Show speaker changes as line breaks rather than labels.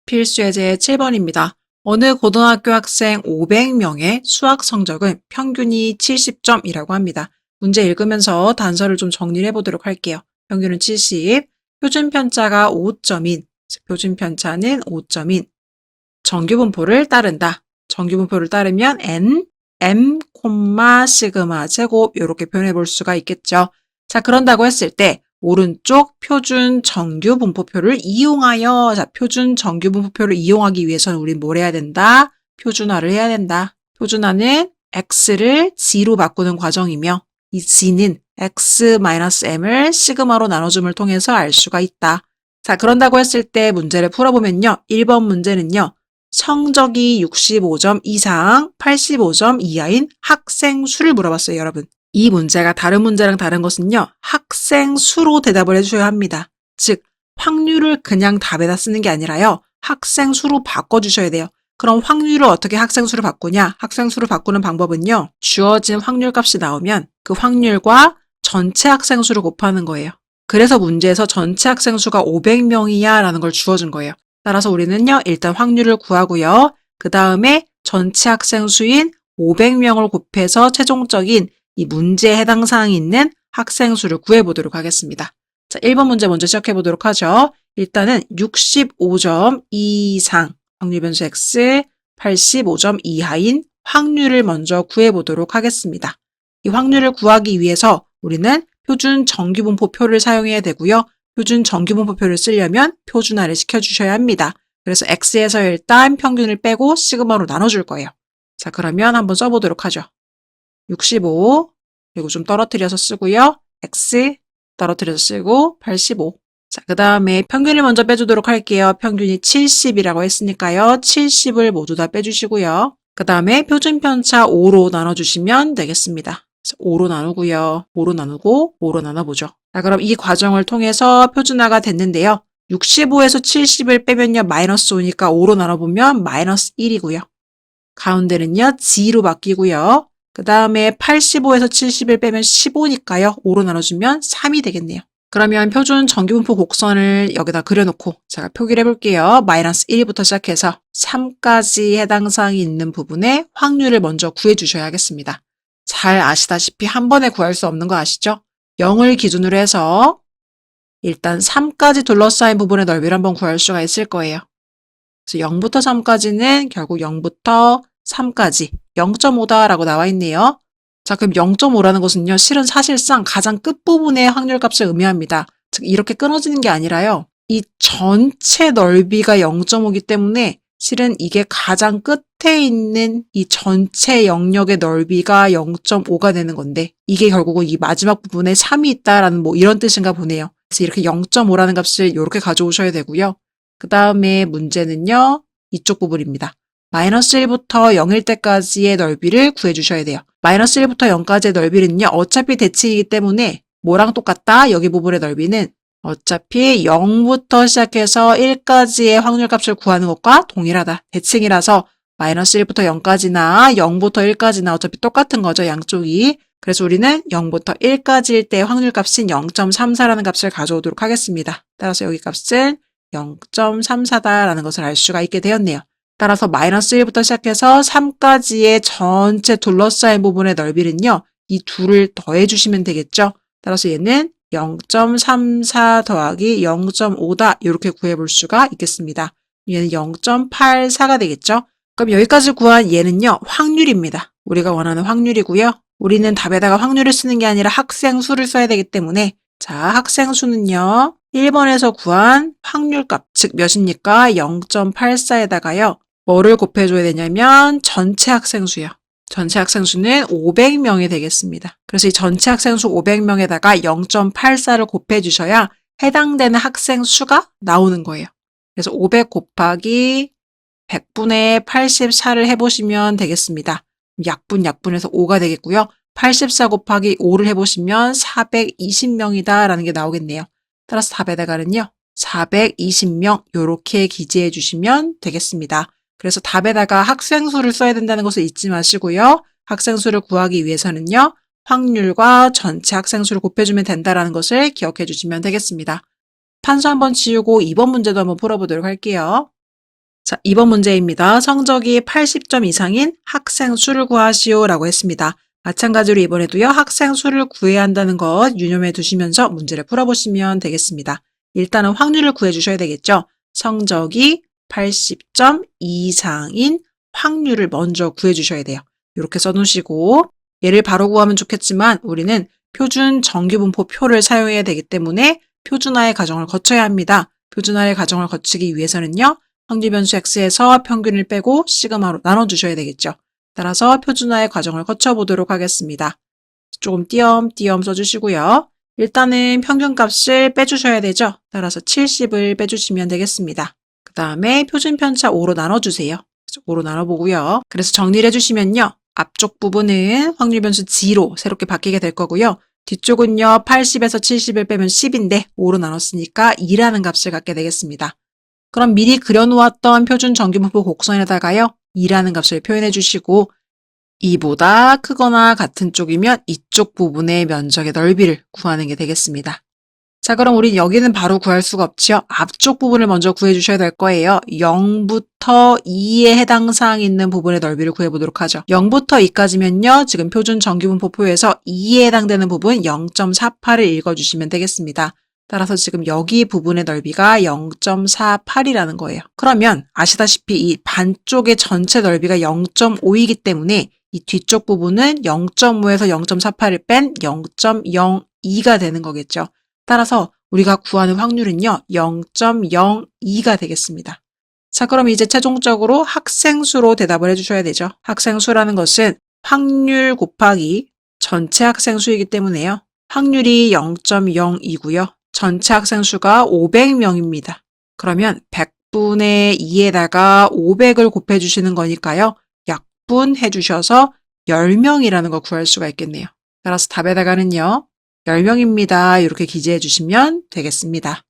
필수예제 7번입니다. 어느 고등학교 학생 500명의 수학 성적은 평균이 70점이라고 합니다. 문제 읽으면서 단서를 좀 정리를 해보도록 할게요. 평균은 70, 표준 편차가 5점인, 표준 편차는 5점인 정규분포를 따른다. 정규분포를 따르면 n, m, 시그마 제곱 이렇게 표현해 볼 수가 있겠죠. 자, 그런다고 했을 때 오른쪽 표준 정규분포표를 이용하여, 자, 표준 정규분포표를 이용하기 위해서는 우린 뭘 해야 된다? 표준화를 해야 된다. 표준화는 x를 g로 바꾸는 과정이며 이 g는 x-m을 시그마로 나눠줌을 통해서 알 수가 있다. 자, 그런다고 했을 때 문제를 풀어보면요. 1번 문제는요. 성적이 65점 이상, 85점 이하인 학생 수를 물어봤어요, 여러분. 이 문제가 다른 문제랑 다른 것은요. 학생 수로 대답을 해주셔야 합니다. 즉, 확률을 그냥 답에다 쓰는 게 아니라요. 학생 수로 바꿔주셔야 돼요. 그럼 확률을 어떻게 학생 수로 바꾸냐? 학생 수로 바꾸는 방법은요. 주어진 확률값이 나오면 그 확률과 전체 학생 수를 곱하는 거예요. 그래서 문제에서 전체 학생 수가 500명이야 라는 걸 주어준 거예요. 따라서 우리는요. 일단 확률을 구하고요. 그 다음에 전체 학생 수인 500명을 곱해서 최종적인 이 문제에 해당 사항이 있는 학생 수를 구해보도록 하겠습니다. 자, 1번 문제 먼저 시작해보도록 하죠. 일단은 65점 이상, 확률 변수 x, 85점 이하인 확률을 먼저 구해보도록 하겠습니다. 이 확률을 구하기 위해서 우리는 표준 정규분포표를 사용해야 되고요. 표준 정규분포표를 쓰려면 표준화를 시켜주셔야 합니다. 그래서 x에서 일단 평균을 빼고 시그마로 나눠줄 거예요. 자, 그러면 한번 써보도록 하죠. 65, 그리고 좀 떨어뜨려서 쓰고요. x 떨어뜨려서 쓰고 85. 자, 그 다음에 평균을 먼저 빼주도록 할게요. 평균이 70이라고 했으니까요. 70을 모두 다 빼주시고요. 그 다음에 표준 편차 5로 나눠주시면 되겠습니다. 5로 나누고요. 5로 나누고 5로 나눠보죠. 자, 그럼 이 과정을 통해서 표준화가 됐는데요. 65에서 70을 빼면요. 마이너스 5니까 5로 나눠보면 마이너스 1이고요. 가운데는요. g로 바뀌고요. 그 다음에 85에서 70을 빼면 15니까요. 5로 나눠주면 3이 되겠네요. 그러면 표준 정규분포 곡선을 여기다 그려놓고 제가 표기를 해볼게요. 마이너스 1부터 시작해서 3까지 해당 사항이 있는 부분에 확률을 먼저 구해주셔야겠습니다. 잘 아시다시피 한 번에 구할 수 없는 거 아시죠? 0을 기준으로 해서 일단 3까지 둘러싸인 부분의 넓이를 한번 구할 수가 있을 거예요. 그래서 0부터 3까지는 결국 0부터 3까지 0.5다라고 나와 있네요. 자, 그럼 0.5라는 것은요. 실은 사실상 가장 끝부분의 확률값을 의미합니다. 즉 이렇게 끊어지는 게 아니라요. 이 전체 넓이가 0.5이기 때문에 실은 이게 가장 끝에 있는 이 전체 영역의 넓이가 0.5가 되는 건데 이게 결국은 이 마지막 부분에 3이 있다라는 뭐 이런 뜻인가 보네요. 그래서 이렇게 0.5라는 값을 이렇게 가져오셔야 되고요. 그 다음에 문제는요. 이쪽 부분입니다. 마이너스 1부터 0일 때까지의 넓이를 구해주셔야 돼요. 마이너스 1부터 0까지의 넓이는요. 어차피 대칭이기 때문에 뭐랑 똑같다? 여기 부분의 넓이는 어차피 0부터 시작해서 1까지의 확률값을 구하는 것과 동일하다. 대칭이라서 마이너스 1부터 0까지나 0부터 1까지나 어차피 똑같은 거죠. 양쪽이. 그래서 우리는 0부터 1까지일 때 확률값인 0.34라는 값을 가져오도록 하겠습니다. 따라서 여기 값은 0.34다라는 것을 알 수가 있게 되었네요. 따라서 마이너스 1부터 시작해서 3까지의 전체 둘러싸인 부분의 넓이는요. 이 둘을 더해주시면 되겠죠. 따라서 얘는 0.34 더하기 0.5다 이렇게 구해볼 수가 있겠습니다. 얘는 0.84가 되겠죠. 그럼 여기까지 구한 얘는요. 확률입니다. 우리가 원하는 확률이고요. 우리는 답에다가 확률을 쓰는 게 아니라 학생 수를 써야 되기 때문에 자, 학생 수는요. 1번에서 구한 확률값, 즉 몇입니까? 0.84에다가요. 뭐를 곱해줘야 되냐면 전체 학생 수요. 전체 학생 수는 500명이 되겠습니다. 그래서 이 전체 학생 수 500명에다가 0.84를 곱해주셔야 해당되는 학생 수가 나오는 거예요. 그래서 500 곱하기 100분의 84를 해보시면 되겠습니다. 약분해서 5가 되겠고요. 84 곱하기 5를 해보시면 420명이다 라는 게 나오겠네요. 따라서 답에다가는요. 420명 이렇게 기재해 주시면 되겠습니다. 그래서 답에다가 학생 수를 써야 된다는 것을 잊지 마시고요. 학생 수를 구하기 위해서는요. 확률과 전체 학생 수를 곱해주면 된다는 것을 기억해 주시면 되겠습니다. 판수 한번 지우고 2번 문제도 한번 풀어보도록 할게요. 자, 2번 문제입니다. 성적이 80점 이상인 학생 수를 구하시오 라고 했습니다. 마찬가지로 이번에도요, 학생 수를 구해야 한다는 것 유념해 두시면서 문제를 풀어보시면 되겠습니다. 일단은 확률을 구해주셔야 되겠죠. 성적이 80점 이상인 확률을 먼저 구해주셔야 돼요. 이렇게 써놓으시고 얘를 바로 구하면 좋겠지만 우리는 표준 정규분포 표를 사용해야 되기 때문에 표준화의 과정을 거쳐야 합니다. 표준화의 과정을 거치기 위해서는요. 확률변수 x에서 평균을 빼고 시그마로 나눠주셔야 되겠죠. 따라서 표준화의 과정을 거쳐보도록 하겠습니다. 조금 띄엄띄엄 써주시고요. 일단은 평균값을 빼주셔야 되죠. 따라서 70을 빼주시면 되겠습니다. 그 다음에 표준편차 5로 나눠주세요. 5로 나눠보고요. 그래서 정리를 해주시면요. 앞쪽 부분은 확률변수 g로 새롭게 바뀌게 될 거고요. 뒤쪽은요. 80에서 70을 빼면 10인데 5로 나눴으니까 2라는 값을 갖게 되겠습니다. 그럼 미리 그려놓았던 표준 정규분포 곡선에다가요. 2라는 값을 표현해 주시고 2보다 크거나 같은 쪽이면 이쪽 부분의 면적의 넓이를 구하는 게 되겠습니다. 자, 그럼 우리 여기는 바로 구할 수가 없지요. 앞쪽 부분을 먼저 구해 주셔야 될 거예요. 0부터 2에 해당 사항이 있는 부분의 넓이를 구해보도록 하죠. 0부터 2까지면요. 지금 표준 정규분포표에서 2에 해당되는 부분 0.48을 읽어주시면 되겠습니다. 따라서 지금 여기 부분의 넓이가 0.48이라는 거예요. 그러면 아시다시피 이 반쪽의 전체 넓이가 0.5이기 때문에 이 뒤쪽 부분은 0.5에서 0.48을 뺀 0.02가 되는 거겠죠. 따라서 우리가 구하는 확률은요. 0.02가 되겠습니다. 자, 그럼 이제 최종적으로 학생 수로 대답을 해주셔야 되죠. 학생 수라는 것은 확률 곱하기 전체 학생 수이기 때문에요. 확률이 0.0이고요. 전체 학생 수가 500명입니다. 그러면 100분의 2에다가 500을 곱해주시는 거니까요. 약분해 주셔서 10명이라는 걸 구할 수가 있겠네요. 따라서 답에다가는요. 10명입니다. 이렇게 기재해 주시면 되겠습니다.